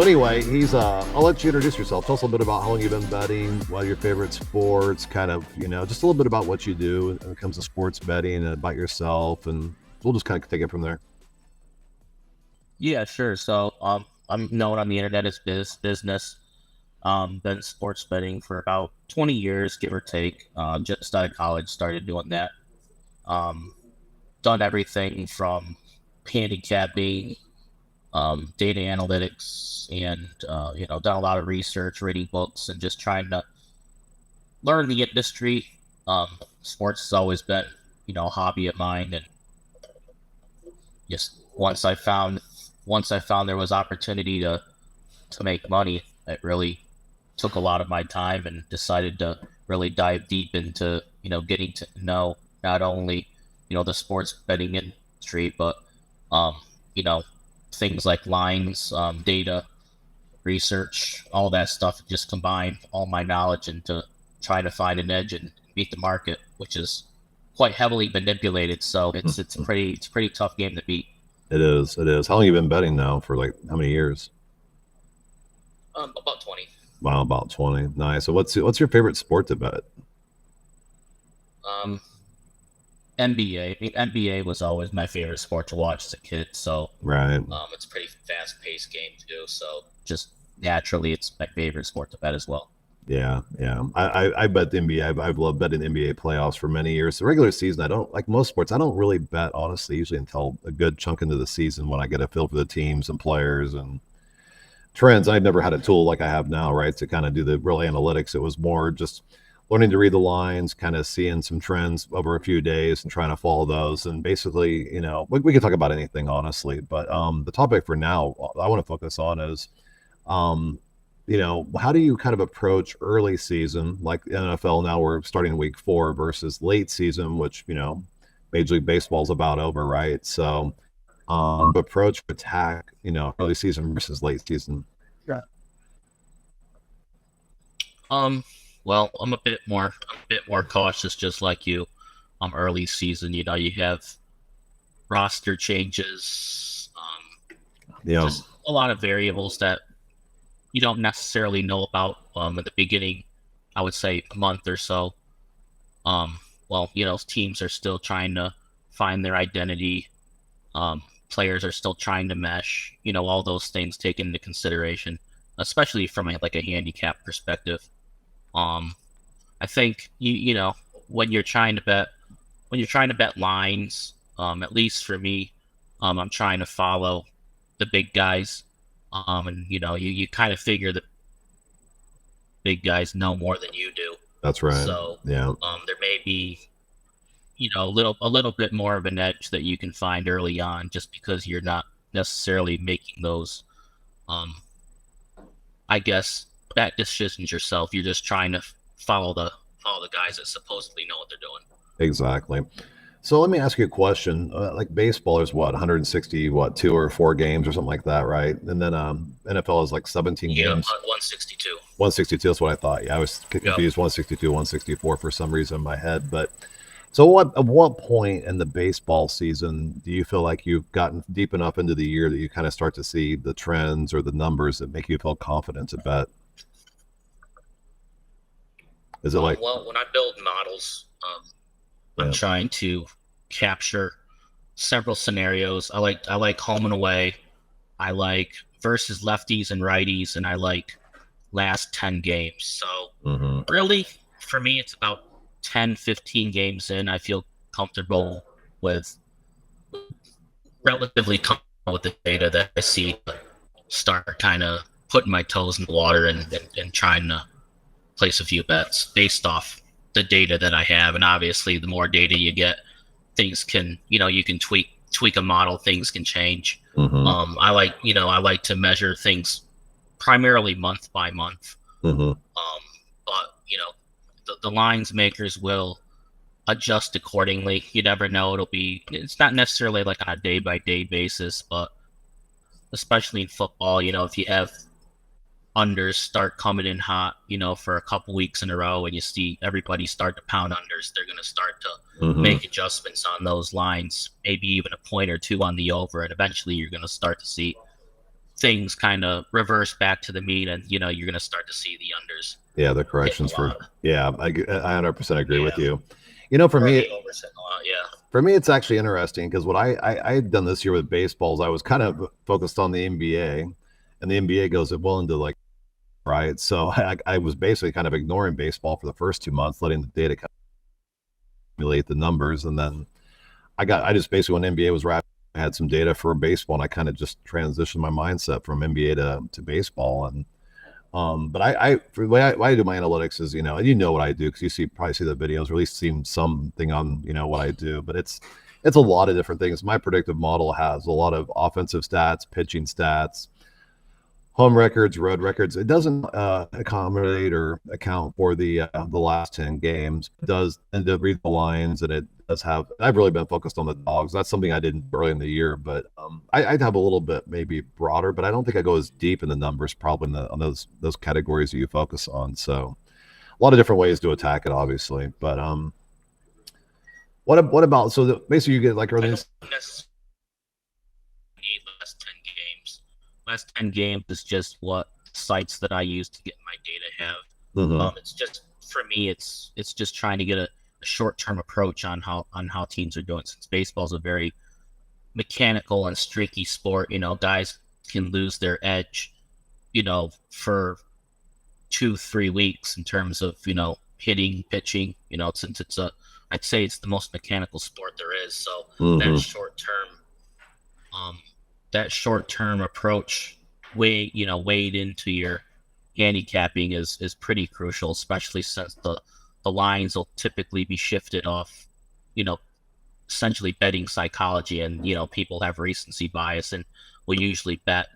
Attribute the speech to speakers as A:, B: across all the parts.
A: So anyway, I'll let you introduce yourself. Tell us a little bit about how long you've been betting, what are your favorite sports, kind of, just a little bit about what you do when it comes to sports betting and about yourself, and we'll just kind of take it from there.
B: Yeah, sure. So, I'm known on the internet as business. Been sports betting for about 20 years, give or take. Just out of college, started doing that. Um, Done everything from handicapping, data analytics, and done a lot of research, reading books, and just trying to learn the industry. Um, Sports has always been, a hobby of mine, and just once I found there was opportunity to make money, it really took a lot of my time and decided to really dive deep into, getting to know not only, the sports betting industry, but, um, you know, things like lines, data, research, all that stuff, just combine all my knowledge into trying to find an edge and beat the market, which is quite heavily manipulated. So it's a pretty tough game to beat.
A: It is. It is. How long have you been betting now? For like how many years?
B: About 20.
A: Wow, about 20. Nice. So what's your favorite sport to bet?
B: Um, NBA. I mean, NBA was always my favorite sport to watch as a kid. So
A: Right.
B: it's a pretty fast-paced game too. So just naturally, it's my favorite sport to bet as well.
A: Yeah, yeah. I bet the NBA. I've loved betting NBA playoffs for many years. The regular season, I don't like most sports. I don't really bet honestly, usually until a good chunk into the season when I get a feel for the teams and players and trends. I've never had a tool like I have now, right, to kind of do the real analytics. It was more just learning to read the lines, kind of seeing some trends over a few days and trying to follow those. And basically, we can talk about anything honestly, but the topic for now I want to focus on is um, how do you kind of approach early season, like the NFL now we're starting week 4 versus late season, which, Major League Baseball is about over, right? So, approach attack, early season versus late season.
C: Yeah.
B: Um, well, I'm a bit more cautious, just like you. Early season, you have roster changes,
A: Yeah,
B: just a lot of variables that you don't necessarily know about at the beginning. I would say a month or so. Um, well, teams are still trying to find their identity. Players are still trying to mesh. All those things taken into consideration, especially from like a handicap perspective. Um, I think when you're trying to bet lines, at least for me, I'm trying to follow the big guys. And you kind of figure that big guys know more than you do.
A: that's right.
B: So
A: Yeah.
B: there may be a little bit more of an edge that you can find early on, just because you're not necessarily making those, um, I guess, bad decisions yourself. You're just trying to follow the guys that supposedly know what they're doing.
A: Exactly. So let me ask you a question. Like baseball is what, 160, what, 2 or 4 games or something like that, right? And then NFL is like 17
B: Yeah,
A: games.
B: 162.
A: 162, that's what I thought. Yeah, I was
B: Yep.
A: confused 162, 164 for some reason in my head. But so at what point in the baseball season do you feel like you've gotten deep enough into the year that you kind of start to see the trends or the numbers that make you feel confident to bet? Is it like,
B: Well, when I build models, I'm
A: yeah,
B: trying to capture several scenarios. I like home and away. I like versus lefties and righties, and I like last 10 games. So
A: hmm,
B: really, for me, it's about 10, 15 games in. I feel comfortable with relatively comfortable with the data that I see. Start kind of putting my toes in the water and trying to place a few bets based off the data that I have. And obviously, the more data you get, things can, you can tweak a model, things can change.
A: hmm,
B: I like to measure things primarily month by month.
A: hmm,
B: But the lines makers will adjust accordingly. You never know. It's not necessarily like on a day by day basis, but especially in football, if you have unders start coming in hot, for a couple weeks in a row, and you see everybody start to pound unders, they're going to start to
A: hmm.
B: make adjustments on those lines, maybe even a point or two on the over, and eventually you're going to start to see things kind of reverse back to the mean, and you're going to start to see the unders
A: Yeah, the
B: hitting a
A: corrections for
B: lot.
A: yeah, I 100% agree with
B: Yeah,
A: you. You know,
B: or the overs hitting a lot. Yeah.
A: for me, it's actually interesting because what I had done this year with baseballs, I was kind of focused on the NBA, and the NBA goes well into like right. So I was basically kind of ignoring baseball for the first 2 months, letting the data accumulate the numbers, and then I just basically when NBA was wrapped, I had some data for baseball, and I kind of just transitioned my mindset from NBA to baseball, and but for the way I do my analytics is, and you know what I do because probably see the videos or at least seen something on, what I do. But it's a lot of different things. My predictive model has a lot of offensive stats, pitching stats, home records, road records. It doesn't accommodate or account for the last 10 games. It does tend to read the lines, and it does have. I've really been focused on the dogs. That's something I did early in the year, but I'd have a little bit maybe broader. But I don't think I go as deep in the numbers, probably on those categories that you focus on. So a lot of different ways to attack it, obviously. But what about basically you get like
B: I
A: early.
B: don't necessarily need last 10 games. Last 10 games is just what sites that I use to get my data have.
A: Mhm.
B: It's just for me, it's just trying to get a short term approach on how teams are doing. Since baseball is a very mechanical and streaky sport, guys can lose their edge, for 2-3 weeks in terms of hitting, pitching. Since I'd say it's the most mechanical sport there is. So that
A: Mhm.
B: short term, um, that short term approach weighed into your handicapping is pretty crucial, especially since the lines will typically be shifted off, you know, essentially betting psychology, and people have recency bias and will usually bet,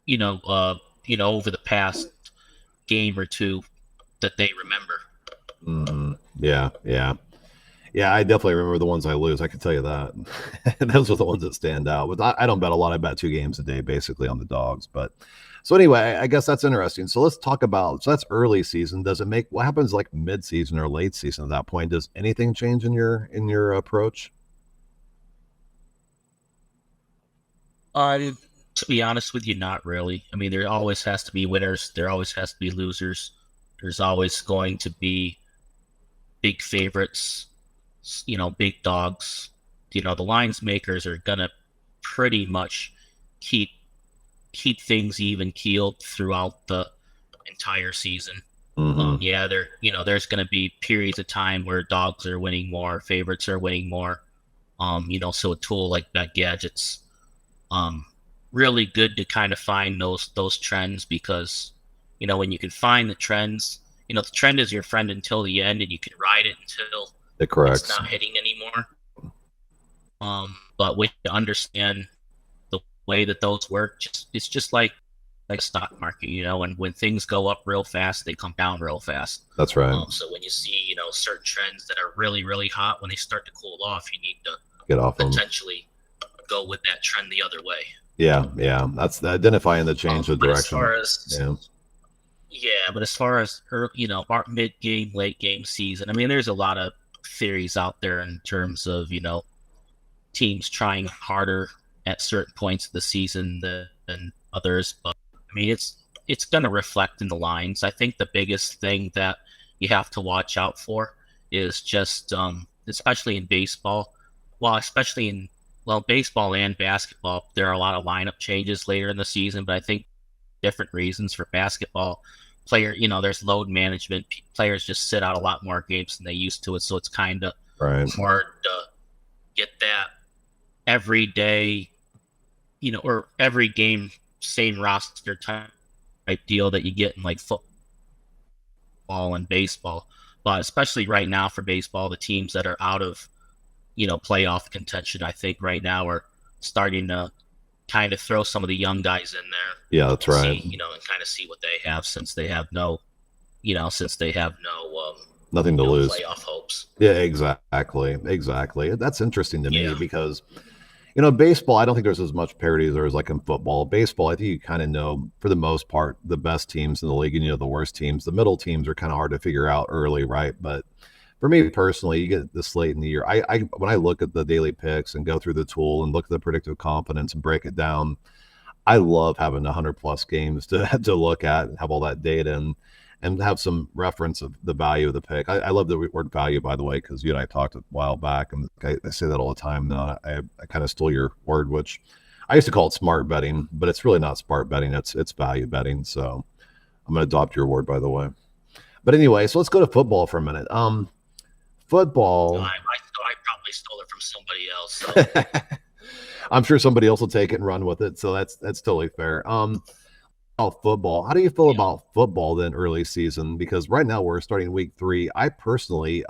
B: you know, uh, over the past game or two that they remember.
A: Mhm. Yeah, yeah. Yeah, I definitely remember the ones I lose. I can tell you that. Those are the ones that stand out. But I don't bet a lot. I bet 2 games a day, basically, on the dogs. But so anyway, I guess that's interesting. So let's talk about. So that's early season. Does it make what happens like mid season or late season at that point? Does anything change in your approach?
B: Uh, to be honest with you, not really. I mean, there always has to be winners. There always has to be losers. There's always going to be big favorites, big dogs. The lines makers are gonna pretty much keep keep things even keeled throughout the entire season.
A: Hmm.
B: Yeah, there's gonna be periods of time where dogs are winning more, favorites are winning more. So a tool like Bet Gadgets, um, really good to kind of find those trends, because when you can find the trends, the trend is your friend until the end, and you can ride it until
A: It
B: it's
A: corrects.
B: not hitting anymore. But when you understand the way that those work, it's just like a stock market, and when things go up real fast, they come down real fast.
A: That's right.
B: So when you see, certain trends that are really, really hot, when they start to cool off, you need to
A: Get off them.
B: potentially go with that trend the other way.
A: Yeah, yeah. That's identifying the change of
B: But as
A: direction.
B: far as
A: Yeah.
B: Yeah, but as far as our mid game, late game season, I mean, there's a lot of theories out there in terms of teams trying harder at certain points of the season than others. But I mean, it's going to reflect in the lines. I think the biggest thing that you have to watch out for is just, especially in baseball, well, especially in baseball and basketball, there are a lot of lineup changes later in the season. But I think different reasons for basketball. There's load management. Players just sit out a lot more games than they used to, it, so it's kind of
A: Right.
B: hard to get that every day, or every game, same roster type deal that you get in like football and baseball. But especially right now for baseball, the teams that are out of playoff contention, I think right now are starting to kind of throw some of the young guys in there
A: Yeah, that's
B: and
A: right.
B: see, and kind of see what they have, since they have no
A: Nothing to lose.
B: playoff hopes.
A: Yeah, exactly. Exactly. That's interesting to me
B: Yeah.
A: because baseball, I don't think there's as much parity as there is like in football. Baseball, I think you kind of know for the most part the best teams in the league and the worst teams. The middle teams are kind of hard to figure out early, right? But For me personally, you get this late in the year. I when I look at the daily picks and go through the tool and look at the predictive confidence and break it down, I love having 100 plus games to to look at and have all that data and have some reference of the value of the pick. I love the word value, by the way, because you and I talked a while back, and I say that all the time. Now I kind of stole your word, which I used to call it smart betting, but it's really not smart betting. It's value betting. So I'm going to adopt your word, by the way. But anyway, so let's go to football for a minute.
B: No,
A: Football.
B: I probably stole it from somebody else. So.
A: I'm sure somebody else will take it and run with it, so that's totally fair. Football. How do you feel
B: Yeah.
A: about football then early season? Because right now we're starting week 3. I personally,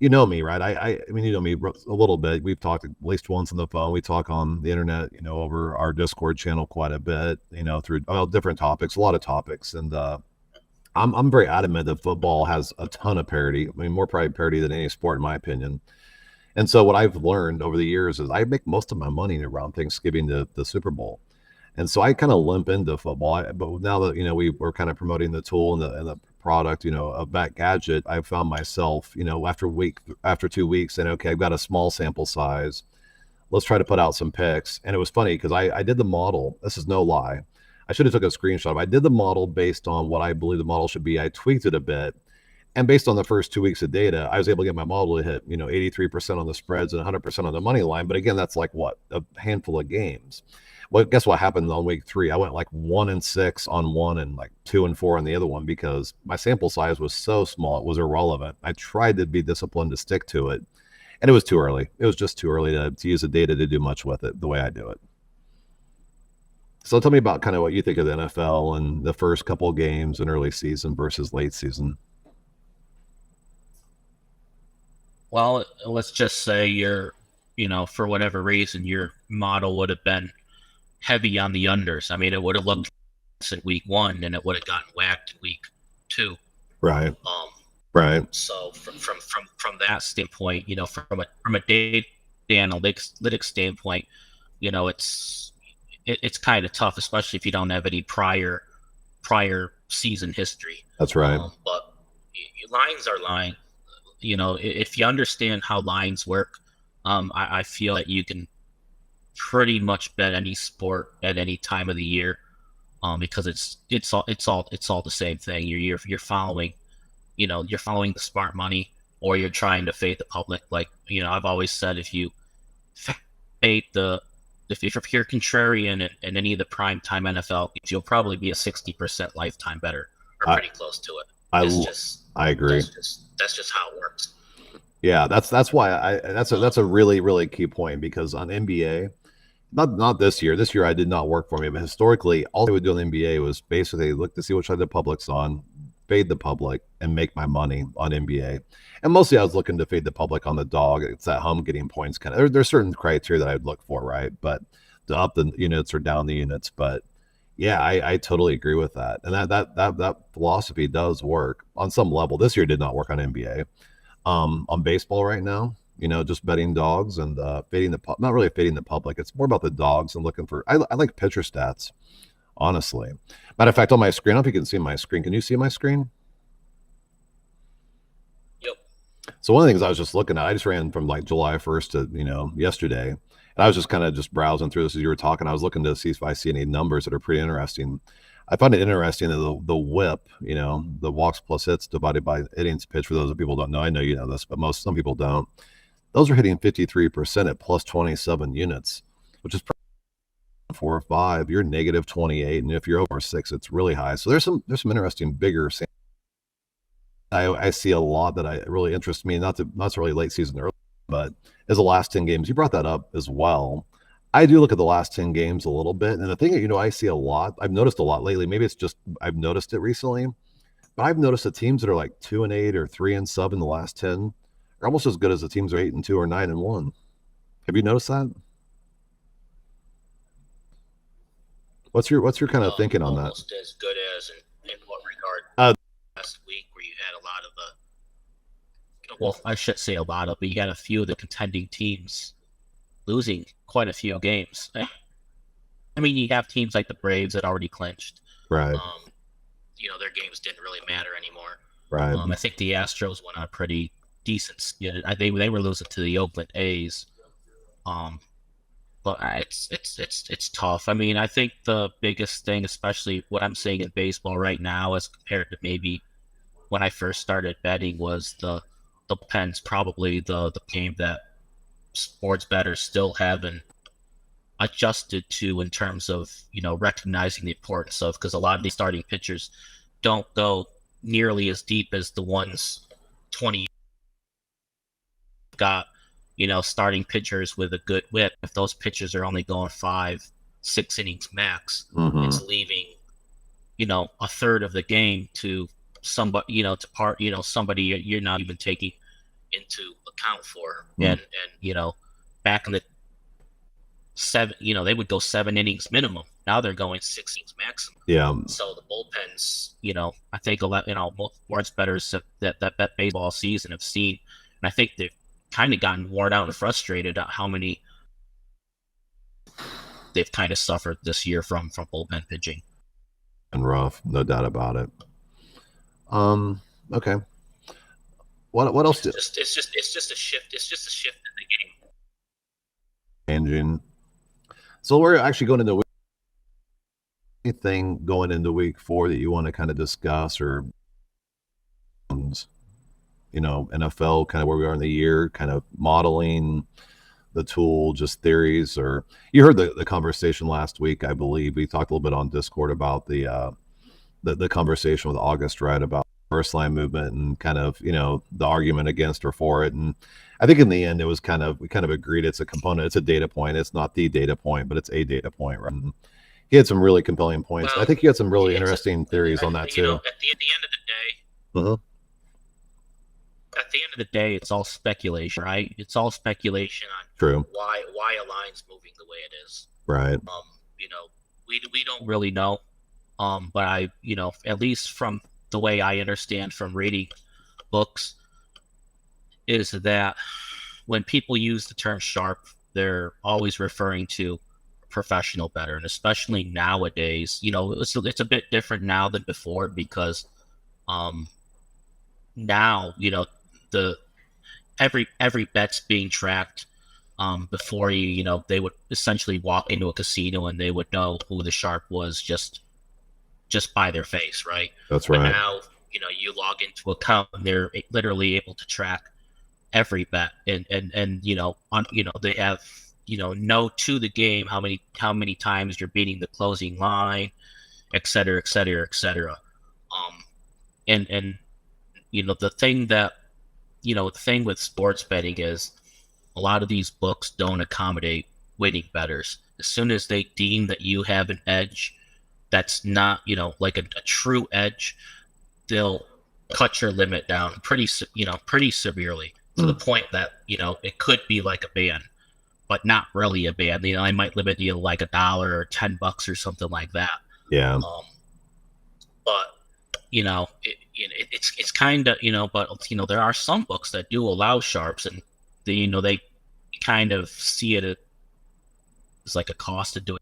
A: you know me, right? I mean, you know me a little bit. We've talked at least once on the phone. We talk on the internet, over our Discord channel quite a bit, through different topics, a lot of topics, and I'm very adamant that football has a ton of parity. I mean, more probably parity than any sport, in my opinion. And so what I've learned over the years is I make most of my money around Thanksgiving to the Super Bowl. And so I kind of limp into football. But now that, we're kind of promoting the tool and the product, of that gadget, I found myself, after 2 weeks saying, okay, I've got a small sample size. Let's try to put out some picks. And it was funny because I did the model. This is no lie. I should have took a screenshot. I did the model based on what I believe the model should be. I tweaked it a bit. And based on the first 2 weeks of data, I was able to get my model to hit, 83% on the spreads and 100% on the money line. But again, that's like what, a handful of games. Well, guess what happened on week 3? I went like 1-6 on one and like 2-4 on the other one because my sample size was so small, it was irrelevant. I tried to be disciplined to stick to it, and it was too early. It was just too early to use the data to do much with it the way I do it. So tell me about kind of what you think of the NFL and the first couple of games in early season versus late season.
B: Well, let's just say for whatever reason, your model would have been heavy on the unders. I mean, it would have looked in week 1 and it would have gotten whacked week 2.
A: Right. Right.
B: So from that standpoint, from a data analytics standpoint, it's kind of tough, especially if you don't have any prior season history.
A: That's right.
B: But lines are lying. If you understand how lines work, I feel that you can pretty much bet any sport at any time of the year, because it's all the same thing. You're following, you're following the smart money, or you're trying to fade the public. Like I've always said, if you fade if you're contrarian in any of the prime time NFL, you'll probably be a 60% lifetime bettor or pretty close to it.
A: I agree.
B: That's just how it works.
A: Yeah, that's why that's a really really key point, because on NBA, not this year. This year I did not work for me, but historically, all I would do on the NBA was basically look to see which side the public's on, fade the public, and make my money on NBA. And mostly I was looking to fade the public on the dog. It's that home getting points kind of. There's certain criteria that I'd look for, right? But to up the units or down the units. But yeah, I totally agree with that. And that philosophy does work on some level. This year did not work on NBA. On baseball right now, just betting dogs and fading not really fading the public. It's more about the dogs and looking for. I like pitcher stats, honestly. Matter of fact, on my screen, I don't know if you can see my screen. Can you see my screen?
B: Yep.
A: So one of the things I was just looking at, I just ran from like July 1st to yesterday, and I was just kind of just browsing through this as you were talking. I was looking to see if I see any numbers that are pretty interesting. I find it interesting that the whip, the walks plus hits divided by innings pitched, for those of people who don't know, I know you know this, but some people don't. Those are hitting 53% at plus 27 units, which is 4 or 5. You're negative 28, and if you're over 6, it's really high. So there's some interesting bigger. I see a lot that I really interests me. Not really late season early, but as the last 10 games, you brought that up as well. I do look at the last 10 games a little bit. And the thing that, I see a lot, I've noticed a lot lately, maybe it's just, I've noticed it recently, but I've noticed the teams that are like 2-8 or 3-7 in the last 10 are almost as good as the teams that are 8-2 or 9-1. Have you noticed that? What's your kind of thinking on that?
B: Almost as good as in what regard? Last week where you had a lot of well, I should say a lot of, but you had a few of the contending teams losing quite a few games. I mean, you have teams like the Braves that already clinched.
A: Right.
B: Their games didn't really matter anymore.
A: Right.
B: I think the Astros went on a pretty decent. They were losing to the Oakland A's. Um, but it's tough. I mean, I think the biggest thing, especially what I'm seeing in baseball right now, as compared to maybe when I first started betting, was the pen's probably the game that sports bettors still haven't adjusted to in terms of recognizing the importance of, because a lot of these starting pitchers don't go nearly as deep as the ones 20 got starting pitchers with a good whip. If those pitchers are only going 5-6 innings max,
A: Hmm.
B: it's leaving a third of the game to somebody somebody you're not even taking into account for.
A: Mm.
B: And back in the seven, they would go 7 innings minimum. Now they're going 6 innings maximum.
A: Yeah.
B: So the bullpens, I think a lot, most sports bettors that bet baseball season have seen, and I think they've kind of gotten worn out and frustrated at how many they've kind of suffered this year from bullpen pitching.
A: And rough, no doubt about it. Okay. What else?
B: It's just a shift. It's just a shift in the game.
A: Changing. So we're actually going into anything going into week 4 that you want to kind of discuss, or NFL, kind of where we are in the year, kind of modeling the tool, just theories, or you heard the conversation last week, I believe. We talked a little bit on Discord about the conversation with August, right, about first line movement and kind of, the argument against or for it. And I think in the end, we kind of agreed it's a component, it's a data point. It's not the data point, but it's a data point, right? And he had some really compelling points.
B: Well,
A: I think he had some really interesting theories on that too.
B: At the end of the day,
A: Uh-huh.
B: at the end of the day, it's all speculation, right? It's all speculation on
A: True.
B: why a line's moving the way it is.
A: Right.
B: We don't really know. But at least from the way I understand from reading books, is that when people use the term sharp, they're always referring to professional bettor, and especially nowadays, it's a bit different now than before, because now the every bet's being tracked. Before they would essentially walk into a casino and they would know who the sharp was just by their face, right?
A: That's
B: But
A: right.
B: now, you log into an account and they're literally able to track every bet, and they have know to the game how many times you're beating the closing line, et cetera, et cetera, et cetera. And the thing with sports betting is a lot of these books don't accommodate winning bettors. As soon as they deem that you have an edge that's not, like a true edge, they'll cut your limit down pretty severely, to the point that, it could be like a ban, but not really a ban. I might limit you like $1 or $10 or something like that.
A: Yeah.
B: But it's kind of, but there are some books that do allow sharps, and they kind of see it as like a cost of doing.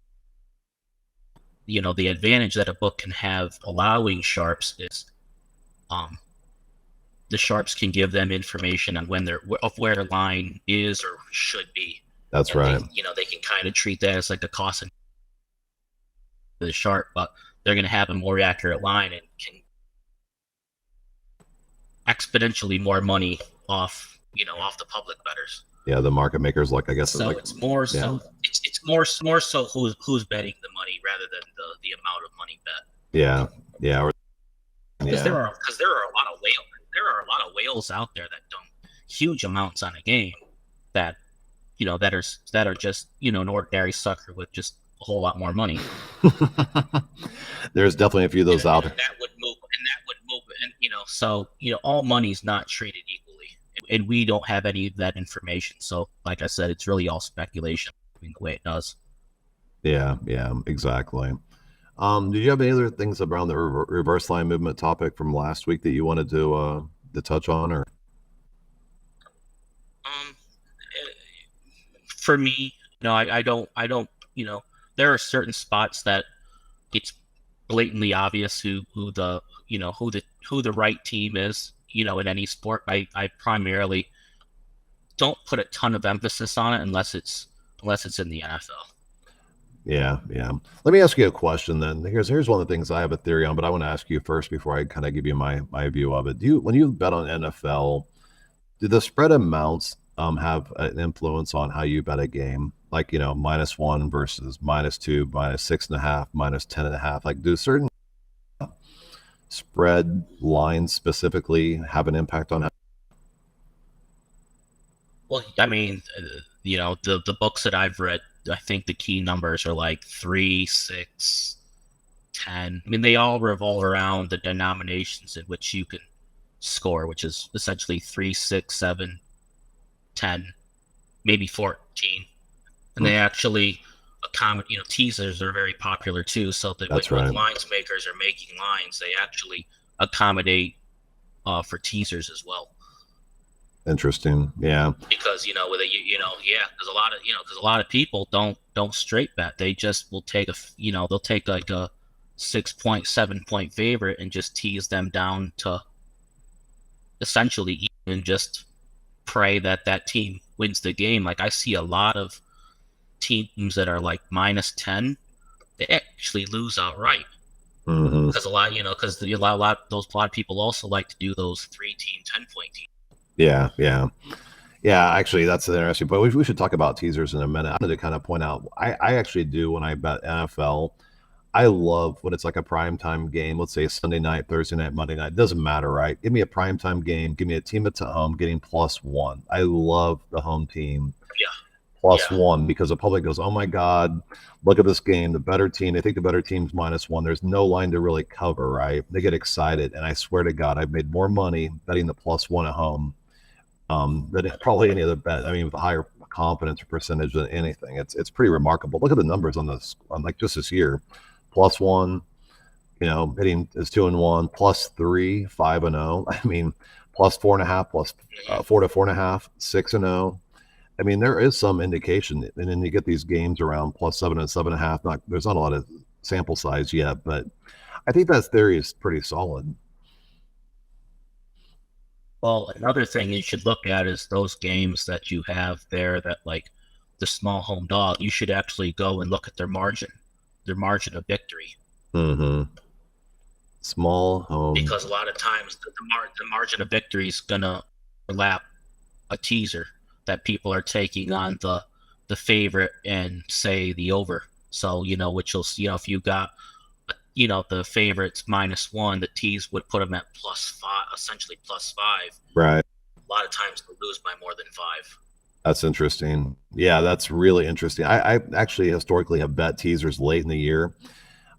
B: The advantage that a book can have allowing sharps is, the sharps can give them information on where their line is or should be.
A: That's
B: And
A: right.
B: they can kind of treat that as like a cost of the sharp, but they're going to have a more accurate line and can exponentially more money off the public bettors.
A: Yeah, the market makers, like, I guess,
B: So
A: like,
B: it's more so
A: yeah.
B: it's more so who's betting the money rather than the amount of money bet.
A: Yeah, yeah,
B: Because there are a lot of whales out there that dump huge amounts on a game, that that are just an ordinary sucker with just a whole lot more money.
A: There's definitely a few of those out there.
B: And that would move, and so all money's not treated equally, and we don't have any of that information. So, like I said, it's really all speculation the way it does.
A: Yeah, exactly. Did you have any other things around the reverse line movement topic from last week that you wanted to touch on, or?
B: For me, I don't. There are certain spots that it's blatantly obvious who the who the right team is. In any sport, I primarily don't put a ton of emphasis on it unless it's in the NFL.
A: Yeah, yeah. Let me ask you a question then. Here's one of the things I have a theory on, but I want to ask you first before I kind of give you my view of it. Do you when you bet on NFL, do the spread amounts have an influence on how you bet a game? Like, -1 versus -2, -6.5, -10.5. Like, do certain spread lines specifically have an impact on how?
B: Well, I mean, the books that I've read, I think the key numbers are like 3, 6, 10. I mean, they all revolve around the denominations in which you can score, which is essentially 3, 6, 7, 10, maybe 14. And
A: Hmm,
B: they actually accommodate, teasers are very popular too. So that when,
A: that's
B: when
A: right.
B: lines makers are making lines, they actually accommodate for teasers as well.
A: Interesting. Yeah.
B: Because with a yeah, because a lot of people don't straight bet. They just will take they'll take like a 6 point, 7 point favorite and just tease them down to essentially even just pray that that team wins the game. Like I see a lot of teams that are like -10, they actually lose outright
A: Hmm.
B: because a lot because a lot of people also like to do those 3 team 10 point teams.
A: Yeah, yeah. Yeah, actually, that's interesting. But we should talk about teasers in a minute. I wanted to kind of point out, I actually do when I bet NFL. I love when it's like a primetime game. Let's say Sunday night, Thursday night, Monday night. It doesn't matter, right? Give me a primetime game. Give me a team that's at home getting +1. I love the home team
B: Yeah,
A: plus
B: yeah.
A: one because the public goes, oh my God, look at this game. The better team, they think the better team's -1. There's no line to really cover, right? They get excited. And I swear to God, I've made more money betting the +1 at home than probably any other bet. I mean, with a higher confidence or percentage than anything. It's pretty remarkable. Look at the numbers on this, on like just this year. +1, hitting is 2-1, +3, 5-0. I mean, +4.5, plus
B: Mhm.
A: 4 to 4.5, 6-0. I mean, there is some indication, and then you get these games around +7 and 7.5. Not there's not a lot of sample size yet, but I think that theory is pretty solid.
B: Well, another thing you should look at is those games that you have there that like the small home dog. You should actually go and look at their margin of victory,
A: Hmm. Small home,
B: because a lot of times the margin of victory is gonna overlap a teaser that people are taking on the favorite and say the over. So which will if you got the favorites -1, the tease would put them at +5, essentially +5.
A: right?
B: A lot of times they lose by more than five.
A: That's interesting. Yeah, that's really interesting. I actually historically have bet teasers late in the year.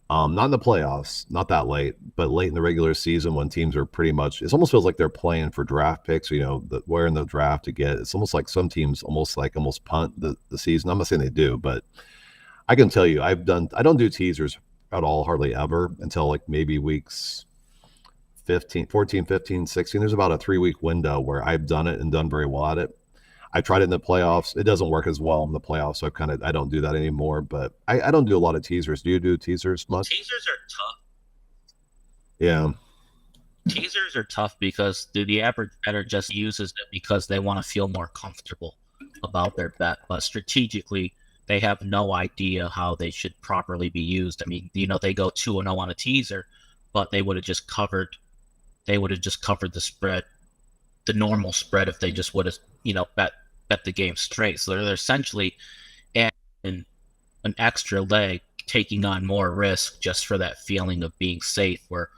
A: Not in the playoffs, not that late, but late in the regular season when teams are pretty much, it almost feels like they're playing for draft picks, where in the draft to get. It's almost like some teams almost punt the season. I'm not saying they do, but I can tell you, I don't do teasers at all, hardly ever, until like maybe weeks 15, 14, 15, 16. There's about a 3 week window where I've done it and done very well at it. I tried it in the playoffs. It doesn't work as well in the playoffs, so I don't do that anymore. But I don't do a lot of teasers. Do you do teasers
B: Well,
A: much?
B: tough.
A: Yeah,
B: Teasers are tough because the average bettor just uses it because they want to feel more comfortable about their bet, but strategically they have no idea how they should properly be used. I mean, they go 2-0 on a teaser, but they would have just covered the spread, the normal spread, if they just would have bet the game straight. So they're essentially adding an extra leg, taking on more risk just for that feeling of being safe. Where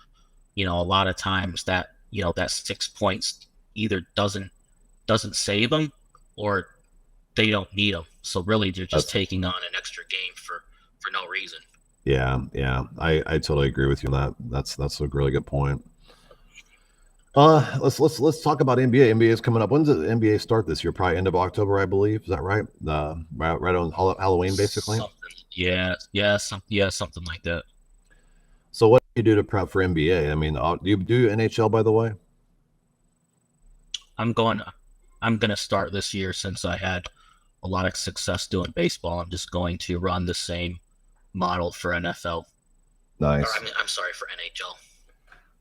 B: a lot of times that that 6 points either doesn't save them, or they don't need them. So really, they're just
A: that's
B: taking on an extra game for no reason.
A: yeah, yeah. I totally agree with you on that. That's a really good point. Let's talk about NBA. NBA is coming up. When does the NBA start this year? Probably end of October, I believe. Is that right? Right on Halloween, basically.
B: Something, something like that.
A: So what do you do to prep for NBA? I mean, do you do NHL, by the way?
B: I'm going. I'm gonna start this year since I had a lot of success doing baseball. I'm just going to run the same model for NFL.
A: Nice.
B: I'm sorry for NHL.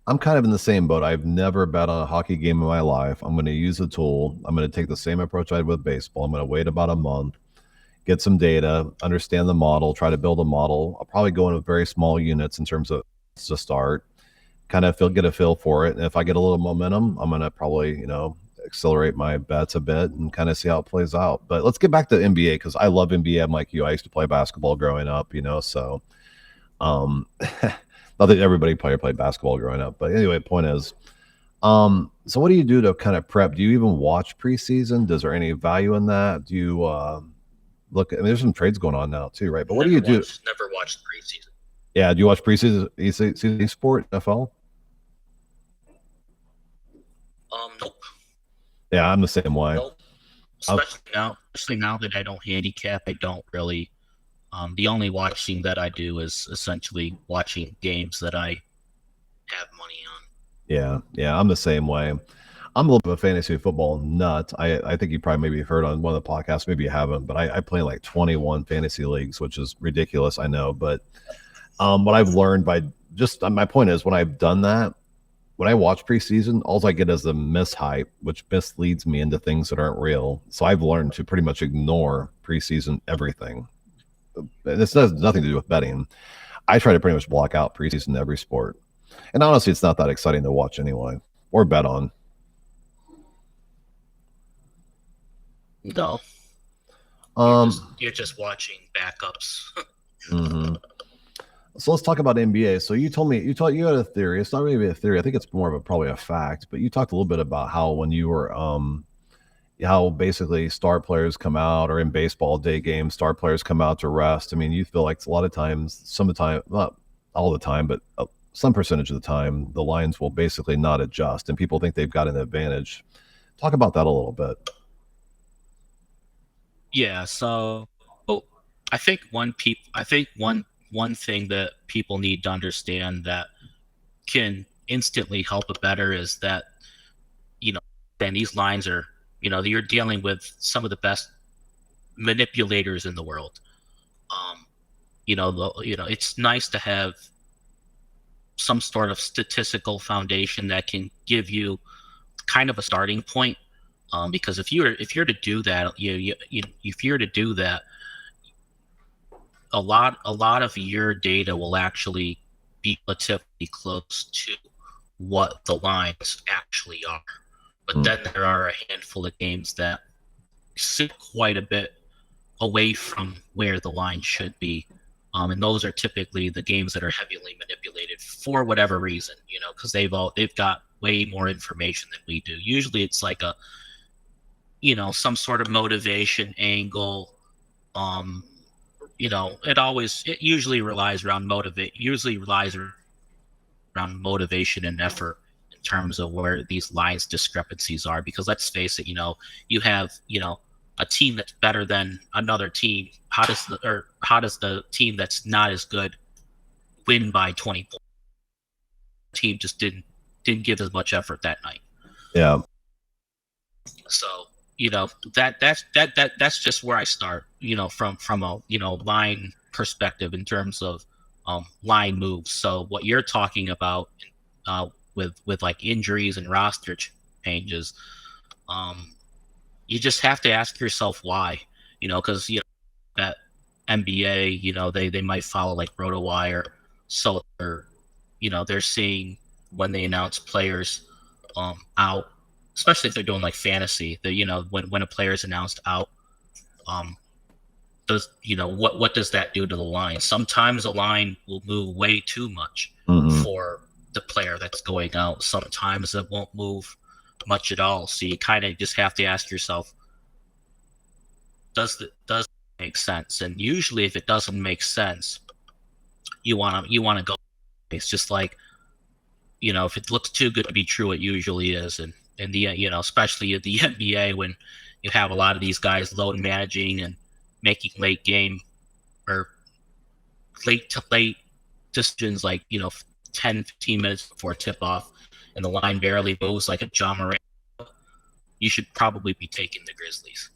A: I'm kind of in the same boat. I've never bet on a hockey game in my life. I'm going to use a tool. I'm going to take the same approach I did with baseball. I'm going to wait about a month, get some data, understand the model, try to build a model. I'll probably go in with very small units in terms of to start, kind of get a feel for it. And if I get a little momentum, I'm going to probably, accelerate my bets a bit and kind of see how it plays out. But let's get back to NBA because I love NBA. I'm like you. I used to play basketball growing up, so not that everybody played basketball growing up, but anyway, point is, so what do you do to kind of prep? Do you even watch preseason? Does there any value in that? Do you look? I mean, there's some trades going on now too, right? But what do you do?
B: Never watched preseason.
A: Yeah, do you watch preseason sport NFL?
B: Nope.
A: Yeah, I'm the same way.
B: Nope. Especially now that I don't handicap, I don't really. The only watching that I do is essentially watching games that I have money on.
A: Yeah, I'm the same way. I'm a little bit of a fantasy football nut. I think you probably maybe heard on one of the podcasts, maybe you haven't, but I play in like 21 fantasy leagues, which is ridiculous, I know. But what I've learned by just my point is when I've done that, when I watch preseason, all I get is the mishype, which misleads me into things that aren't real. So I've learned to pretty much ignore preseason everything. This has nothing to do with betting. I try to pretty much block out preseason every sport. And honestly, it's not that exciting to watch anyway or bet on.
B: No. You're just watching backups.
A: Mm-hmm. So let's talk about NBA. So you had a theory. It's not really a theory. I think it's more of probably a fact. But you talked a little bit about how when you were how basically star players come out, or in baseball day games, star players come out to rest. I mean, you feel like a lot of times, some of the time, not all the time, but some percentage of the time, the lines will basically not adjust, and people think they've got an advantage. Talk about that a little bit.
B: Yeah. So, I think one thing that people need to understand that can instantly help a bettor is that, then these lines are, you're dealing with some of the best manipulators in the world. It's nice to have some sort of statistical foundation that can give you kind of a starting point. Because if you're to do that, if you're to do that, a lot of your data will actually be relatively close to what the lines actually are. But then there are a handful of games that sit quite a bit away from where the line should be. And those are typically the games that are heavily manipulated for whatever reason, because they've got way more information than we do. Usually it's like some sort of motivation angle. It usually relies around motivation and effort in terms of where these lines discrepancies are. Because let's face it, you have a team that's better than another team. How does the team that's not as good win by 20 points? The team just didn't give as much effort that night.
A: Yeah.
B: So that's just where I start. From a line perspective in terms of line moves. So what you're talking about with like injuries and roster changes, you just have to ask yourself why. Because that NBA, they might follow like RotoWire, so they're seeing when they announce players out, especially if they're doing like fantasy. When a player is announced out, what does that do to the line? Sometimes a line will move way too much for the player that's going out. Sometimes it won't move much at all. So you kind of just have to ask yourself, does it make sense? And usually, if it doesn't make sense, you want to go. It's just like, if it looks too good to be true, it usually is. And especially at the NBA, when you have a lot of these guys load managing and making late game or late decisions, like 10-15 minutes before tip off, and the line barely moves like a John Moran, you should probably be taking the Grizzlies.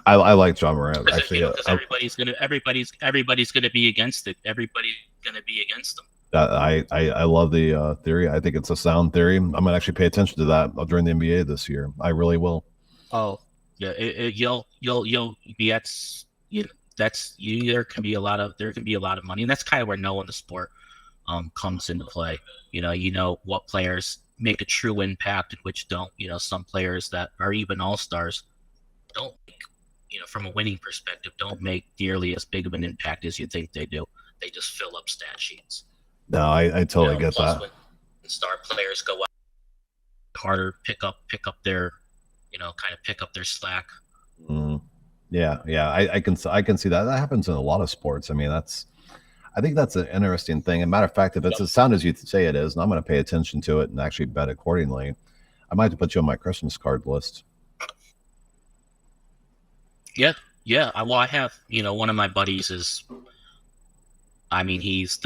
A: I like John Morant
B: because
A: actually.
B: because everybody's gonna be against it. Everybody's gonna be against them.
A: I love the theory. I think it's a sound theory. I'm gonna actually pay attention to that during the NBA this year. I really will.
B: Oh, yeah, you'll that's you that's you there can be a lot of money, and that's kind of where knowing the sport comes into play. You know what players make a true impact and which don't. Some players that are even all stars don't from a winning perspective, don't make nearly as big of an impact as you think they do. They just fill up stat sheets.
A: No, I totally get
B: Plus,
A: that.
B: when star players go out harder, pick up their, kind of pick up their slack.
A: Mm. Yeah, I can see that. That happens in a lot of sports. I mean, I think that's an interesting thing. And matter of fact, if it's as sound as you say it is, and I'm going to pay attention to it and actually bet accordingly, I might have to put you on my Christmas card list.
B: Yeah, yeah. Well, I have, one of my buddies is, I mean, he's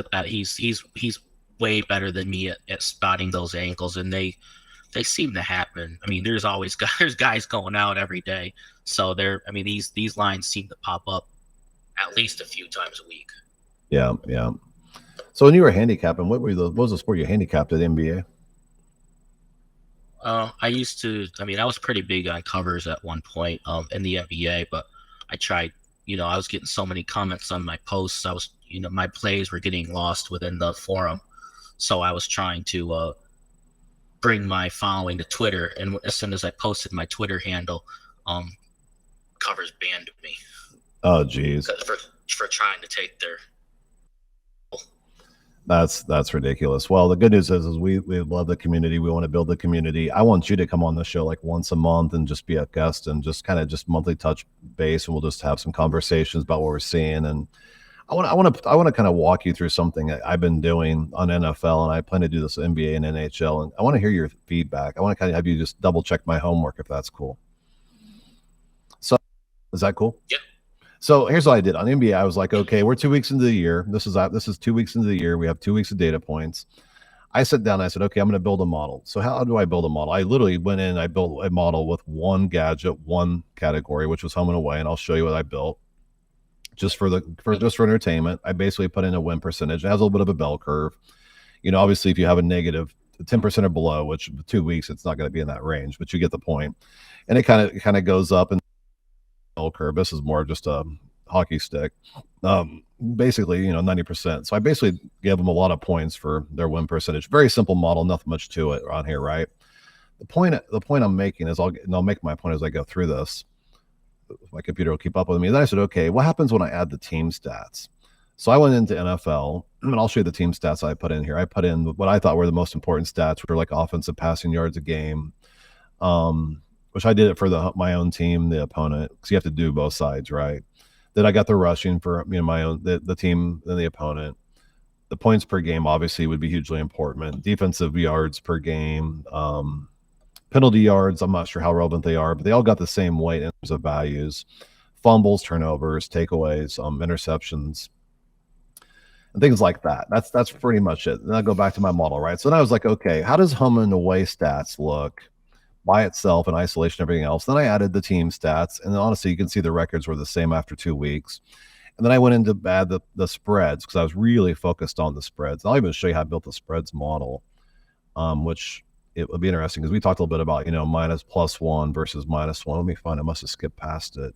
B: way better than me at spotting those angles, and they seem to happen. I mean, there's always there's guys going out every day, so I mean, these lines seem to pop up at least a few times a week.
A: Yeah. So when you were handicapping, what was the sport you handicapped at the NBA?
B: I used to. I mean, I was pretty big on covers at one point in the NBA, but I tried. I was getting so many comments on my posts. My plays were getting lost within the forum, so I was trying to bring my following to Twitter. And as soon as I posted my Twitter handle, covers banned me.
A: Oh, geez,
B: for trying to take their.
A: That's ridiculous. Well, the good news is we love the community. We want to build the community. I want you to come on the show like once a month and just be a guest and just kind of just monthly touch base, and we'll just have some conversations about what we're seeing. And I want to kind of walk you through something I've been doing on NFL, and I plan to do this NBA and NHL. And I want to hear your feedback. I want to kind of have you just double check my homework if that's cool. So, is that cool?
B: Yeah.
A: So here's what I did on NBA. I was like, okay, we're 2 weeks into the year. This is 2 weeks into the year. We have 2 weeks of data points. I sat down. I said, okay, I'm going to build a model. So how do I build a model? I literally went in. I built a model with one gadget, one category, which was home and away, and I'll show you what I built. Just for entertainment, I basically put in a win percentage. It has a little bit of a bell curve. Obviously, if you have a negative 10% or below, which 2 weeks, it's not going to be in that range, but you get the point. And it kind of goes up and bell curve. This is more just a hockey stick. Basically, 90%. So I basically gave them a lot of points for their win percentage. Very simple model, nothing much to it on here, right? The point I'm making is I'll make my point as I go through this. My computer will keep up with me. Then I said, okay, what happens when I add the team stats? So I went into NFL, and I'll show you the team stats I put in here. I put in what I thought were the most important stats, which were like offensive passing yards a game, which I did it for my own team, the opponent, because you have to do both sides, right? Then I got the rushing for my own the team and the opponent. The points per game obviously would be hugely important. Defensive yards per game, penalty yards, I'm not sure how relevant they are, but they all got the same weight in terms of values. Fumbles, turnovers, takeaways, interceptions, and things like that. That's pretty much it. Then I go back to my model, right? So then I was like, okay, how does home and away stats look by itself in isolation, everything else? Then I added the team stats, and then honestly, you can see the records were the same after 2 weeks. And then I went in to add the spreads because I was really focused on the spreads. And I'll even show you how I built the spreads model, which it would be interesting because we talked a little bit about, minus +1 versus -1. Let me find, I must have skipped past it.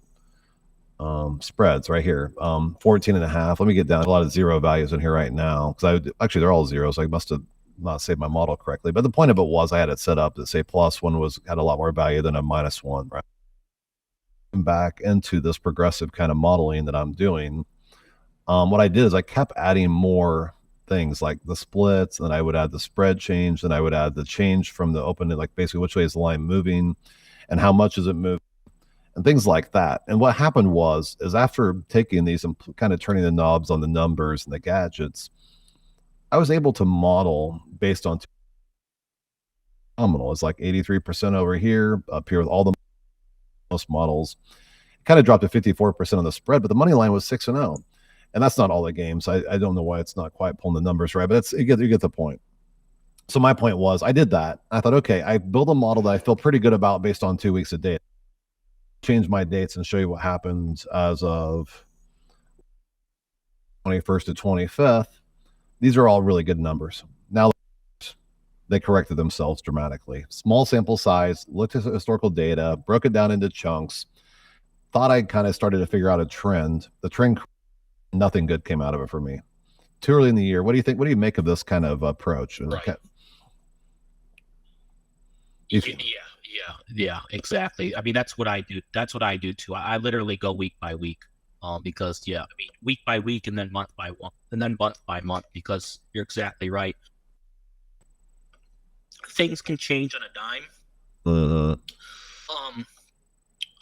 A: Spreads right here, 14.5. Let me get down. A lot of zero values in here right now because actually they're all zeros. So I must have not saved my model correctly. But the point of it was I had it set up to say +1 had a lot more value than a -1, right? Back into this progressive kind of modeling that I'm doing. What I did is I kept adding more things like the splits, and I would add the spread change, and I would add the change from the open, like basically which way is the line moving and how much is it moving and things like that. And what happened is after taking these and kind of turning the knobs on the numbers and the gadgets, I was able to model based on phenomenal. It's like 83% over here, up here with all the most models. It kind of dropped to 54% on the spread, but the money line was 6-0. And that's not all the games. I don't know why it's not quite pulling the numbers right, but you get the point. So my point was I did that. I thought, okay, I built a model that I feel pretty good about based on 2 weeks of data. change my dates and show you what happened as of 21st to 25th. These are all really good numbers. Now they corrected themselves dramatically. Small sample size, looked at historical data, broke it down into chunks, thought I kind of started to figure out a trend. The trend, nothing good came out of it for me. Too early in the year. What do you think? What do you make of this kind of approach?
B: Right. Yeah, exactly. I mean, that's what I do. That's what I do too. I literally go week by week, because I mean, week by week and then month by month and then month by month, because you're exactly right. Things can change on a dime.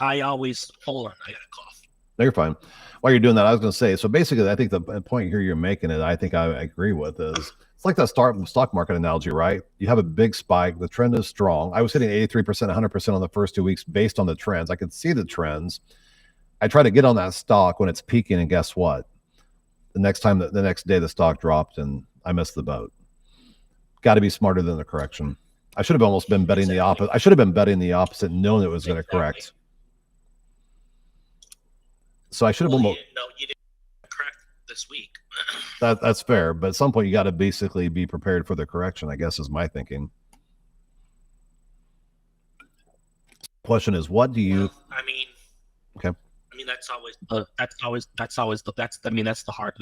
B: I always hold on. I got a cough.
A: No, you're fine. While you're doing that, I was going to say. So basically, I think the point here you're making it, I think I agree with, is it's like that stock market analogy, right? You have a big spike. The trend is strong. I was hitting 83%, 100% on the first 2 weeks based on the trends. I could see the trends. I try to get on that stock when it's peaking, and guess what? The next day the stock dropped, and I missed the boat. Got to be smarter than the correction. I should have almost been betting the opposite. I should have been betting the opposite, knowing it was going to correct. So I should have almost.
B: You didn't correct this week.
A: That's fair, but at some point you got to basically be prepared for the correction, I guess, is my thinking. Question is, what do you?
B: I mean,
A: okay.
B: I mean, that's the hard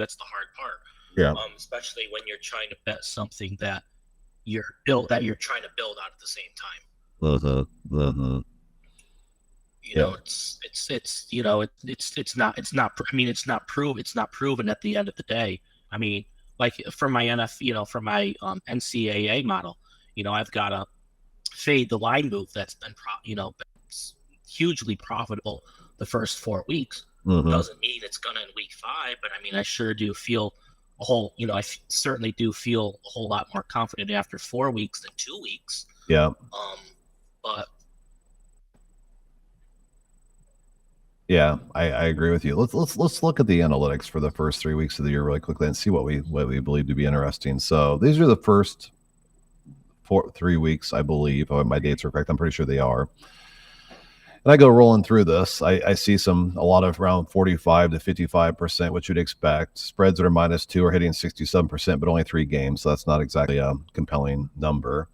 B: part.
A: Yeah.
B: Especially when you're trying to bet something that you're trying to build out at the same time. You know, it's not proven at the end of the day. I mean, like for my NCAA model, I've got a fade the line move that's been hugely profitable the first 4 weeks. Doesn't mean it's gonna in week 5, but I mean, I sure do feel I certainly do feel a whole lot more confident after 4 weeks than 2 weeks.
A: Yeah.
B: But
A: yeah, I agree with you. Let's look at the analytics for the first 3 weeks of the year really quickly and see what we believe to be interesting. So these are the first 3 weeks, I believe. Oh, my dates are correct. I'm pretty sure they are. And I go rolling through this. I see a lot of around 45 to 55%, which you'd expect. Spreads that are -2 are hitting 67%, but only 3 games. So that's not exactly a compelling number.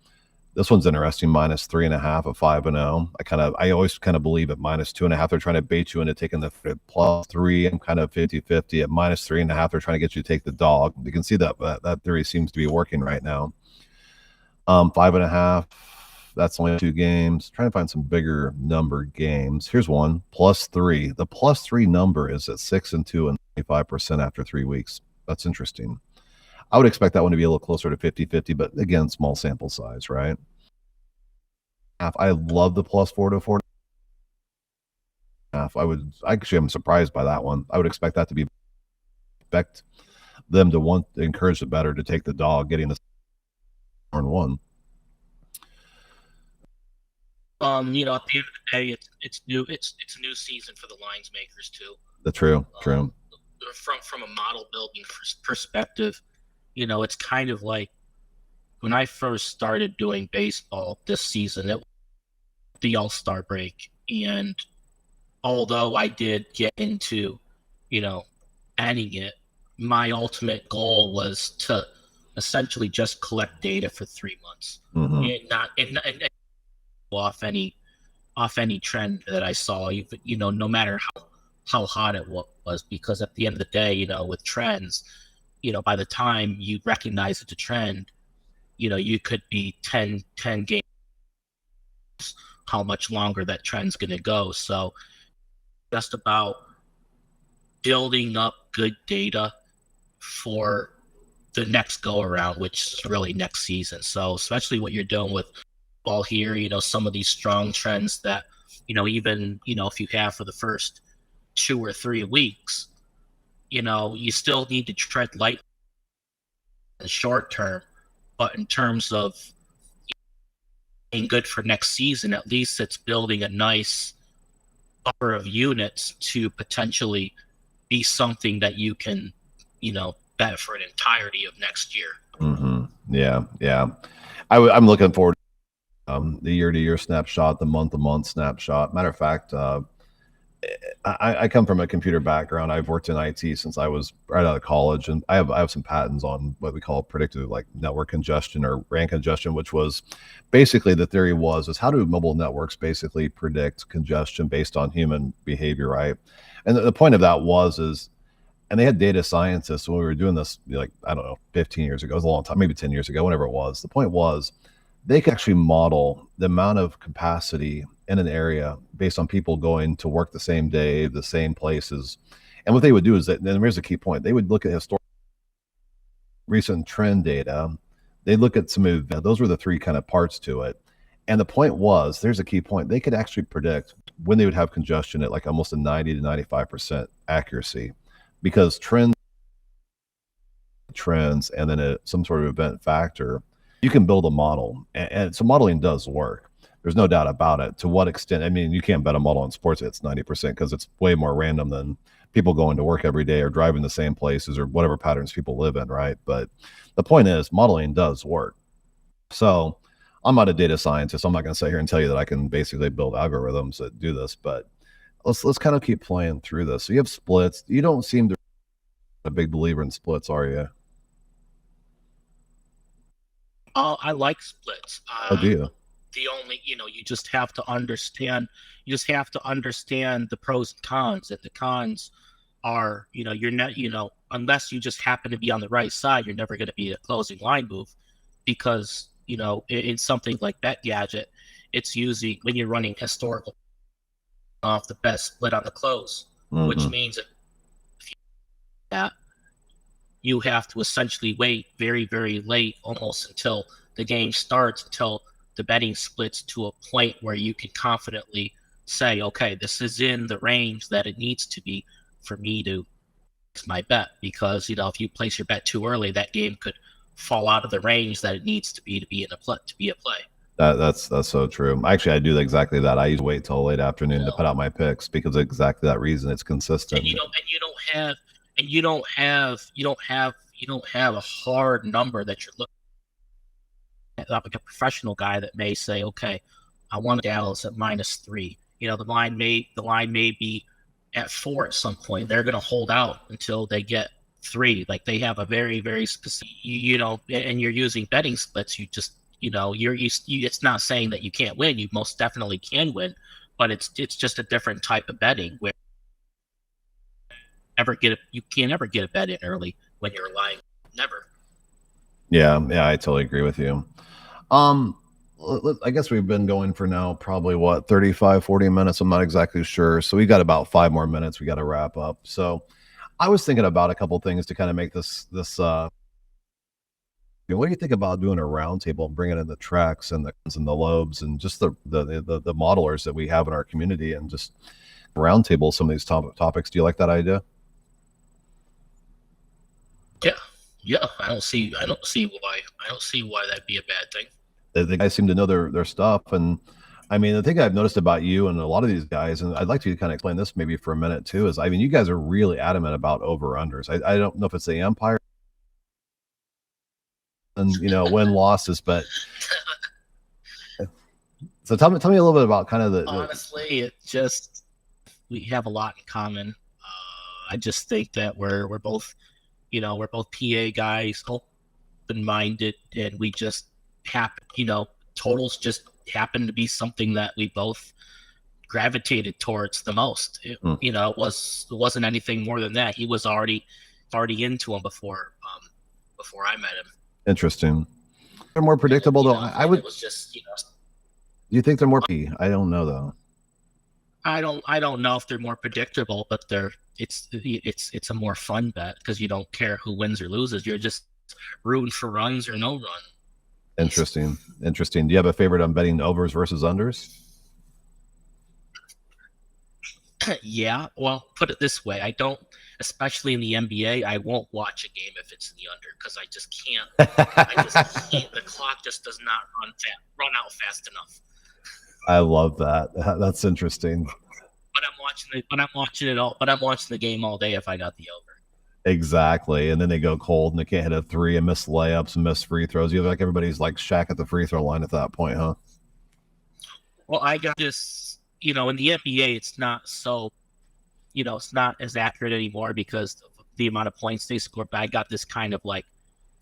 A: This one's interesting, -3.5 of 5-0. I always kind of believe at -2.5, they're trying to bait you into taking the +3. I'm kind of 50-50. At -3.5, they're trying to get you to take the dog. You can see that theory seems to be working right now. 5.5. That's only 2 games. Trying to find some bigger number games. Here's one, +3. The +3 number is at 6-2 and 25% after 3 weeks. That's interesting. I would expect that one to be a little closer to 50-50, but again, small sample size, right? I love the +4 to 4.5. I'm surprised by that one. I would expect that to be, expect them to want to encourage the bettor to take the dog, getting the 1.
B: At the end of the day, it's new. It's a new season for the lines makers too.
A: True.
B: From a model building perspective, it's kind of like when I first started doing baseball this season, it was the All-Star break, and although I did get into, adding it, my ultimate goal was to essentially just collect data for 3 months, and not off any trend that I saw, no matter how hot it was, because at the end of the day, with trends, by the time you recognize it's a trend, you could be 10 games, how much longer that trend's going to go. So just about building up good data for the next go around, which is really next season. So especially what you're doing with ball here, some of these strong trends that, even, if you have for the first 2 or 3 weeks, you still need to tread light in the short term, but in terms of being good for next season, at least it's building a nice buffer of units to potentially be something that you can, bet for an entirety of next year.
A: Yeah. I'm looking forward to the year-to-year snapshot, the month-to-month snapshot. Matter of fact, I come from a computer background. I've worked in IT since I was right out of college, and I have some patents on what we call predictive like network congestion or RAN congestion, which was basically the theory is how do mobile networks basically predict congestion based on human behavior, right? And the point of that and they had data scientists when we were doing this, like I don't know, 15 years ago. It was a long time, maybe 10 years ago, whenever it was. The point was they could actually model the amount of capacity in an area based on people going to work the same day, the same places. And what they would do is that, and here's a key point, they would look at historical recent trend data. They look at some of those were the three kind of parts to it. And the point was, there's a key point. They could actually predict when they would have congestion at like almost a 90 to 95% accuracy because trends and then some sort of event factor, you can build a model. And so modeling does work. There's no doubt about it. To what extent? I mean, you can't bet a model on sports it's 90% because it's way more random than people going to work every day or driving the same places or whatever patterns people live in, right? But the point is, modeling does work. So I'm not a data scientist. I'm not going to sit here and tell you that I can basically build algorithms that do this, but let's kind of keep playing through this. So you have splits. You don't seem to be a big believer in splits, are you?
B: I like splits.
A: Oh, do you?
B: The only, you just have to understand. You just have to understand the pros and cons. And the cons are, you're not, unless you just happen to be on the right side, you're never going to be a closing line move, because in something like Bet Gadget, it's using when you're running historical off the best split on the close, which means that you have to essentially wait very, very late, almost until the game starts, until the betting splits to a point where you can confidently say, okay, this is in the range that it needs to be for me to place my bet. Because, if you place your bet too early, that game could fall out of the range that it needs to be in a play, to be a play.
A: That's so true. Actually, I do exactly that. I usually wait till late afternoon to put out my picks because of exactly that reason. It's consistent.
B: And you don't have a hard number that you're looking at, like a professional guy that may say, okay, I want Dallas at -3. The line may be at 4 at some point. They're going to hold out until they get 3. Like they have a very, very specific, and you're using betting splits. You just, it's not saying that you can't win. You most definitely can win, but it's just a different type of betting where you can't ever get a bet in early when you're lying. Never.
A: Yeah, I totally agree with you. I guess we've been going for now probably 35, 40 minutes. I'm not exactly sure. So we got about 5 more minutes. We got to wrap up. So I was thinking about a couple things to kind of make this what do you think about doing a roundtable and bringing in the treks and the lobes and just the modelers that we have in our community and just roundtable some of these topics? Do you like that idea?
B: Yeah. I don't see why that'd be a bad thing.
A: The guys seem to know their stuff. And I mean, the thing I've noticed about you and a lot of these guys, and I'd like to kind of explain this maybe for a minute too, is, I mean, you guys are really adamant about over-unders. I don't know if it's the Empire and, win losses, but so tell me a little bit about kind of
B: honestly, it just, we have a lot in common. I just think that we're both PA guys, open-minded, and we just totals just happened to be something that we both gravitated towards the most. It wasn't anything more than that. He was already into him before I met him.
A: Interesting. They're more predictable though. I would.
B: It was just,
A: Do you think they're more? I don't know though.
B: I don't know if they're more predictable, but it's a more fun bet because you don't care who wins or loses. You're just rooting for runs or no run.
A: Interesting. Do you have a favorite on betting overs versus unders?
B: Yeah, well, put it this way, I don't, especially in the NBA, I won't watch a game if it's in the under because I just can't. The clock just does not run out fast enough.
A: I love that. That's interesting.
B: But I'm watching the game all day if I got the over.
A: Exactly. And then they go cold and they can't hit a 3 and miss layups and miss free throws. You have like everybody's like Shaq at the free throw line at that point, huh?
B: Well, I got this, in the NBA, it's not so it's not as accurate anymore because of the amount of points they score. But I got this kind of like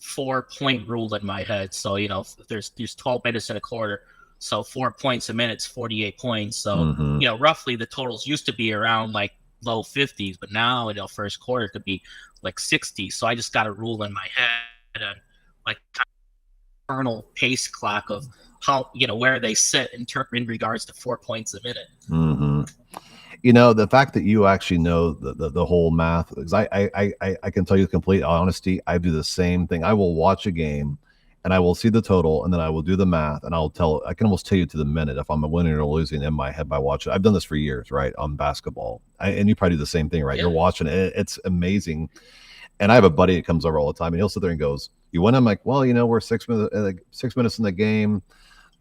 B: 4-point rule in my head. So, if there's 12 minutes in a quarter. So 4 points a minute's 48 points. So, roughly the totals used to be around like low 50s, but now, first quarter could be like 60. So I just got a rule in my head and like kind of internal pace clock of how, where they sit in regards to 4 points a minute.
A: Mm-hmm. The fact that you actually know the whole math, because I can tell you with complete honesty, I do the same thing. I will watch a game and I will see the total and then I will do the math and I can almost tell you to the minute if I'm winning or losing in my head by watching. I've done this for years, right? On basketball. And you probably do the same thing, right? Yeah. You're watching it. It's amazing. And I have a buddy that comes over all the time and he'll sit there and goes, you win? I'm like, well, we're 6 minutes in the game.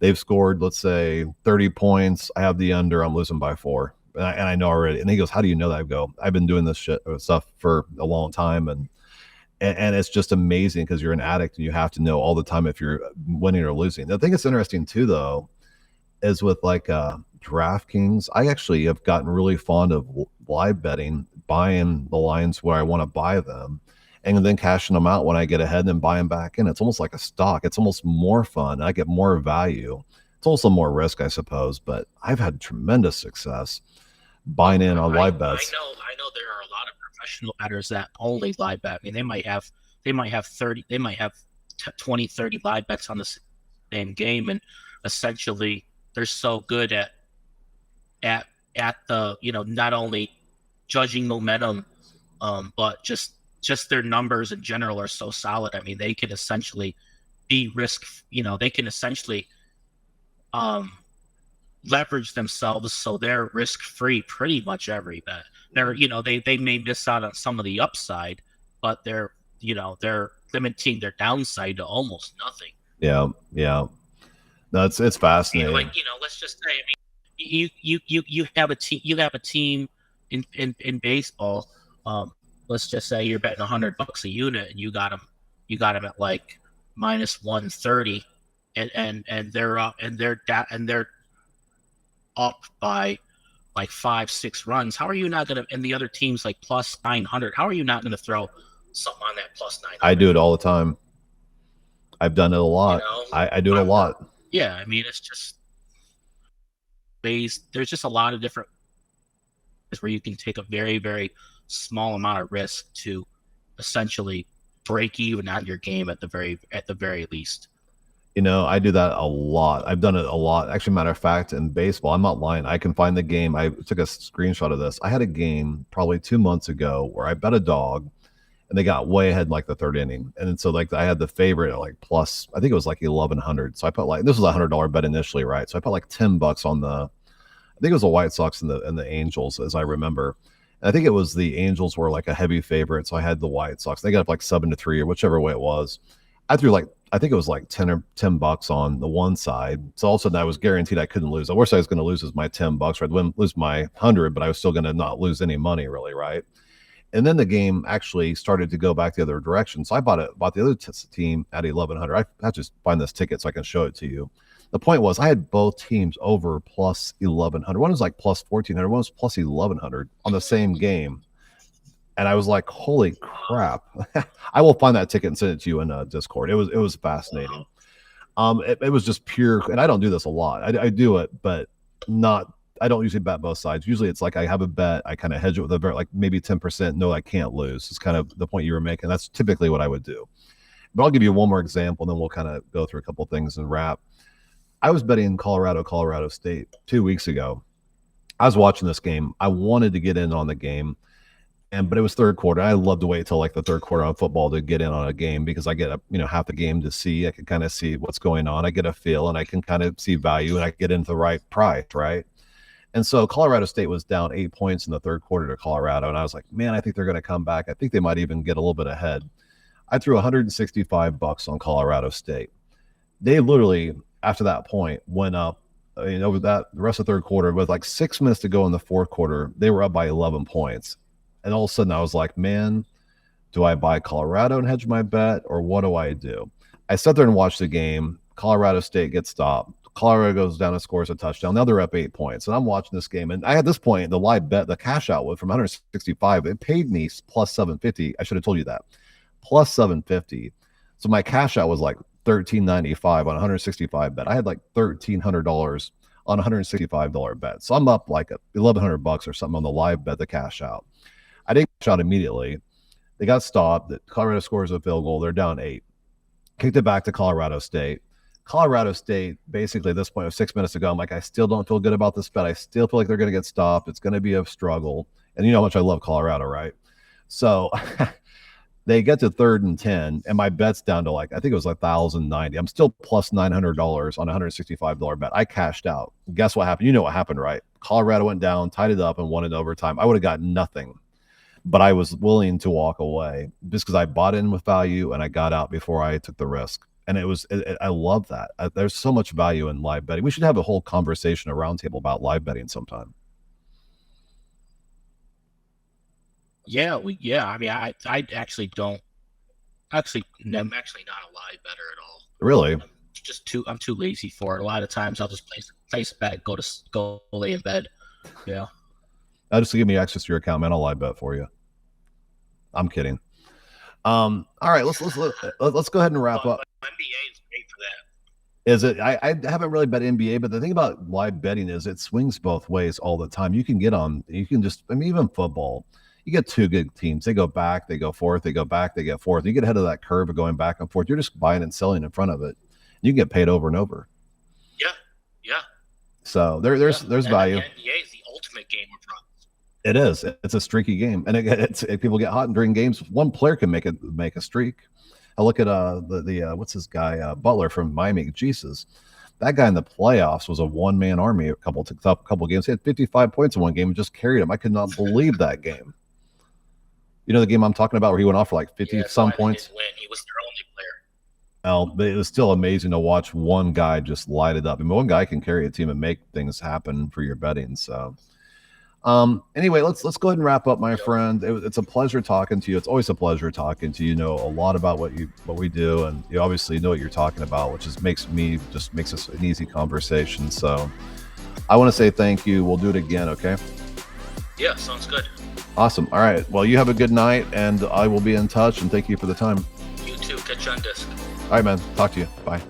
A: They've scored, let's say 30 points. I have the under, I'm losing by 4. And I know already. And he goes, how do you know that? I go, I've been doing this stuff for a long time. And it's just amazing because you're an addict and you have to know all the time if you're winning or losing. The thing that's interesting too, though, is with like DraftKings, I actually have gotten really fond of live betting, buying the lines where I want to buy them and then cashing them out when I get ahead and then buying back in. It's almost like a stock. It's almost more fun. I get more value. It's also more risk, I suppose, but I've had tremendous success buying in on live bets.
B: I know there are a lot of professional bettors that only live bet. I mean, they might have 20, 30 live bets on the same game, and essentially they're so good at the, not only judging momentum, but just their numbers in general are so solid. I mean, they can essentially be they can essentially leverage themselves so they're risk-free pretty much every bet. They're, they may miss out on some of the upside, but they're limiting their downside to almost nothing.
A: Yeah. No, it's fascinating.
B: Let's just say, I mean, you have a team in baseball. Let's just say you're betting $100 a unit and you got them at like minus 130, and they're up and they're up by like 5-6 runs. How are you not going to, and the other team's like plus 900, how are you not going to throw something on that plus 900?
A: I do it all the time. I've done it a lot. I do it a lot.
B: Yeah, I mean, it's just there's just a lot of different ways where you can take a very, very small amount of risk to essentially break even on your game at the very least.
A: I do that a lot. I've done it a lot. Actually, matter of fact, in baseball, I'm not lying. I can find the game. I took a screenshot of this. I had a game probably 2 months ago where I bet a dog and they got way ahead in like the third inning. And so like I had the favorite at like plus, I think it was like 1,100. So I put like, this was $100 bet initially, right? So I put like $10 on I think it was the White Sox and the Angels, as I remember. And I think it was the Angels were like a heavy favorite. So I had the White Sox. They got up like 7-3 or whichever way it was. I threw like, I think it was like $10 on the one side. So all of a sudden I was guaranteed I couldn't lose. The worst I was going to lose is my $10, or I'd lose my 100, but I was still going to not lose any money really, right? And then the game actually started to go back the other direction. So I bought the other team at 1,100. I have to find this ticket so I can show it to you. The point was I had both teams over plus 1,100. One was like plus 1,400. One was plus 1,100 on the same game. And I was like, holy crap. I will find that ticket and send it to you in Discord. It was fascinating. It was just pure, and I don't do this a lot. I do it, but I don't usually bet both sides. Usually it's like I have a bet, I kind of hedge it with a bet, like maybe 10%. No, I can't lose. It's kind of the point you were making. That's typically what I would do. But I'll give you one more example, and then we'll kind of go through a couple of things and wrap. I was betting Colorado State 2 weeks ago. I was watching this game. I wanted to get in on the game. But it was third quarter. I love to wait till like the third quarter on football to get in on a game because I get half the game to see. I can kind of see what's going on. I get a feel and I can kind of see value and I get into the right price, right? And so Colorado State was down 8 points in the third quarter to Colorado. And I was like, man, I think they're going to come back. I think they might even get a little bit ahead. I threw $165 on Colorado State. They literally, after that point, went up. Over that, the rest of the third quarter, with like 6 minutes to go in the fourth quarter, they were up by 11 points. And all of a sudden I was like, man, do I buy Colorado and hedge my bet or what do I do? I sat there and watched the game. Colorado State gets stopped. Colorado goes down and scores a touchdown. Now they're up 8 points. And I'm watching this game. And I had this point, the live bet, the cash out from 165. It paid me plus 750. I should have told you that. Plus 750. So my cash out was like $13.95 on 165 bet. I had like $1,300 on $165 bet. So I'm up like $1,100 or something on the live bet, the cash out. I didn't cash out immediately. They got stopped. Colorado scores a field goal. They're down 8. Kicked it back to Colorado State. Colorado State, basically at this point, with 6 minutes to go, I'm like, I still don't feel good about this bet. I still feel like they're going to get stopped. It's going to be a struggle. And you know how much I love Colorado, right? So they get to 3rd and 10, and my bet's down to like, I think it was like $1,090. I'm still plus $900 on a $165 bet. I cashed out. Guess what happened? You know what happened, right? Colorado went down, tied it up, and won in overtime. I would have got nothing, but I was willing to walk away just because I bought in with value and I got out before I took the risk. And I love that. There's so much value in live betting. We should have a whole conversation, a roundtable about live betting sometime.
B: Yeah, I mean, I actually don't. Actually, I'm actually not a live better at all.
A: Really?
B: I'm too lazy for it. A lot of times I'll just place a bet, go lay in bed. Yeah.
A: Just give me access to your account, man. I'll live bet for you. I'm kidding. All right, let's go ahead and wrap up.
B: NBA is great for that.
A: Is it? I haven't really bet NBA, but the thing about live betting is it swings both ways all the time. You can even football. You get 2 good teams. They go back, they go forth, they go back, they get forth. You get ahead of that curve of going back and forth. You're just buying and selling in front of it. You can get paid over and over.
B: Yeah.
A: So there's value.
B: The NBA is the ultimate game of runs.
A: It is. It's a streaky game, and people get hot during games. One player can make a streak. I look at the what's this guy Butler from Miami. Jesus, that guy in the playoffs was a one-man army. A couple games, he had 55 points in one game and just carried him. I could not believe that game. You know the game I'm talking about where he went off for like 50 some points.
B: He was their only player.
A: But it was still amazing to watch one guy just light it up. I mean, one guy can carry a team and make things happen for your betting. So. Anyway, let's go ahead and wrap up, my friend. It's a pleasure talking to you. It's always a pleasure talking to you. You know a lot about what we do, and you obviously know what you're talking about, which makes us an easy conversation. So I want to say thank you. We'll do it again, okay?
B: Yeah, sounds good.
A: Awesome. All right. Well, you have a good night, and I will be in touch, and thank you for the time.
B: You too. Catch you on disc.
A: All right, man. Talk to you. Bye.